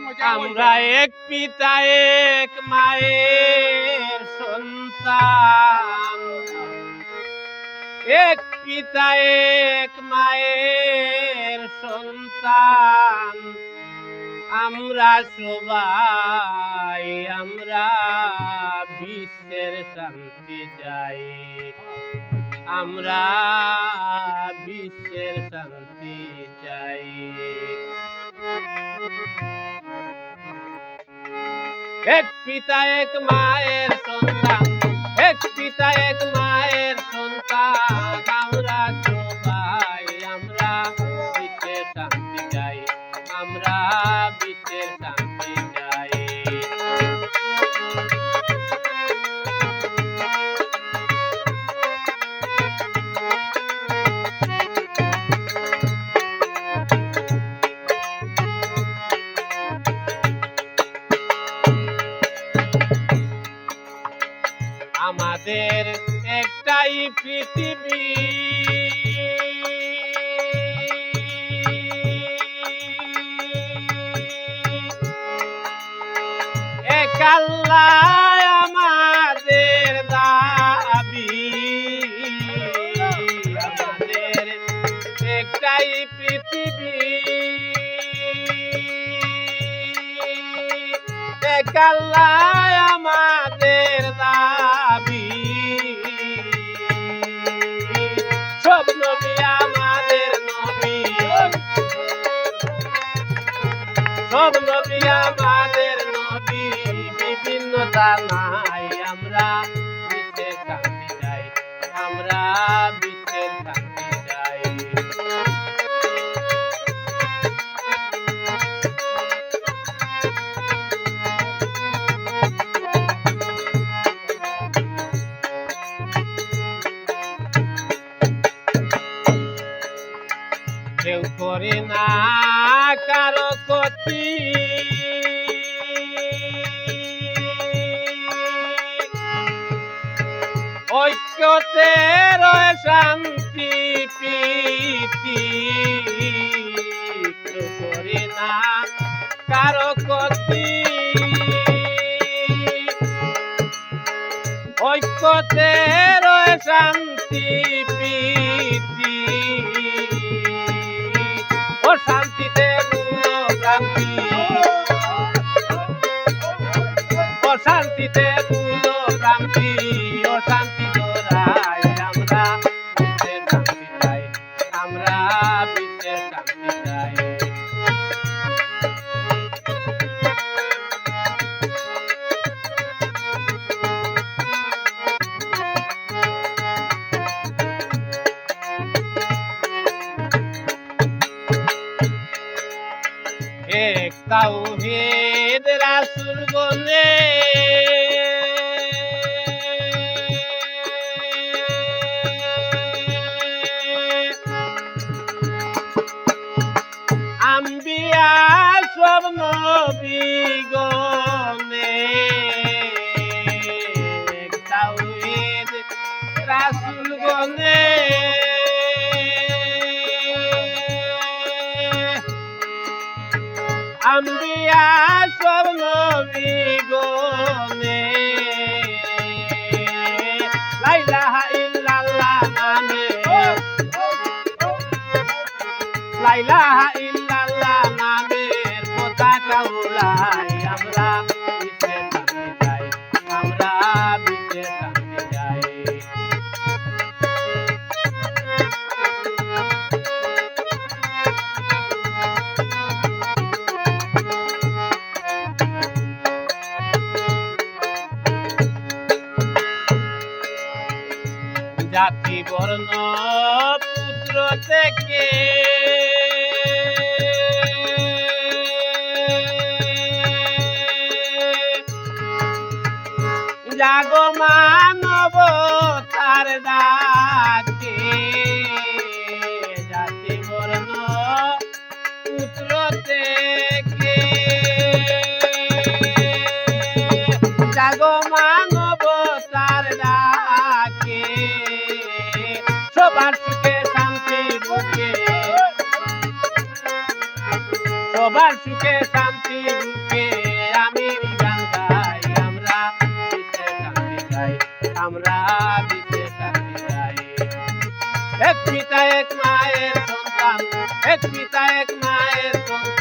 আমরা এক পিতা এক মায়ের সন্তান, এক পিতা এক মায়ের সন্তান। আমরা সবাই আমরা বিশ্বের শান্তি চাই, আমরা বিশ্বের শান্তি চাই। এক পিতা এক মায়ের সন্তান, এক পিতা এক মায়ের সন্তান। আমরা সবাই আমরা বিশ্বের শান্তি চাই, আমরা বিশ্বের শান্তি চাই। আমাদের একটাই পৃথিবী, এক আল্লাহ আমাদের দাবি। আমাদের একটাই পৃথিবী, এক আল্লাহ আমাদের দাবি। সব নবী আমাদের নবী, সব নবী আমাদের নবী। বিভিন্নতা নাই, আমরা বিশ্বের শান্তি চাই, আমরা বিশ্বের শান্তি চাই। কেউ করে না কারো ক্ষতি, ঐক্যতে রয় শান্তি প্রীতি। কেউ করে না কারো ক্ষতি, ঐক্যতে রয় শান্তি প্রীতি। ও শান্তিতে ভুলো ভ্রান্তি, ও শান্তিতে ভুলো ভ্রান্তি। ও শান্তি দোরাই আমরা বিশ্বের শান্তি চাই, আমরা বিশ্বের শান্তি চাই। এক তাওহীদ রাসূল বলে আম্বিয়া সব নবীগণে। এক তাওহীদ রাসূল বলে আম্বিয়া সব নবীগণে। লা ইলাহা ইল্লাল্লাহ নামে, লা ইলাহা ইল্লাল্লাহ নামের পতাকা উড়াই। আমরা বিশ্বের শান্তি চাই, আমরা বিশ্বের শান্তি চাই। জাতি বর্ণ পুত্র থেকে জাগো মানবতার ডাকে। জাতি বর্ণ পুত্র থেকে জাগো মানবতার ডাকে। সবার সুখে শান্তি বুকে শান্তি রূপে আমি গান গাই আমরা বিশ্বে শান্তি চাই আমরা বিশ্বে শান্তি চাই এক পিতা এক মায়ের সন্তান এক পিতা এক মায়ের সন্তান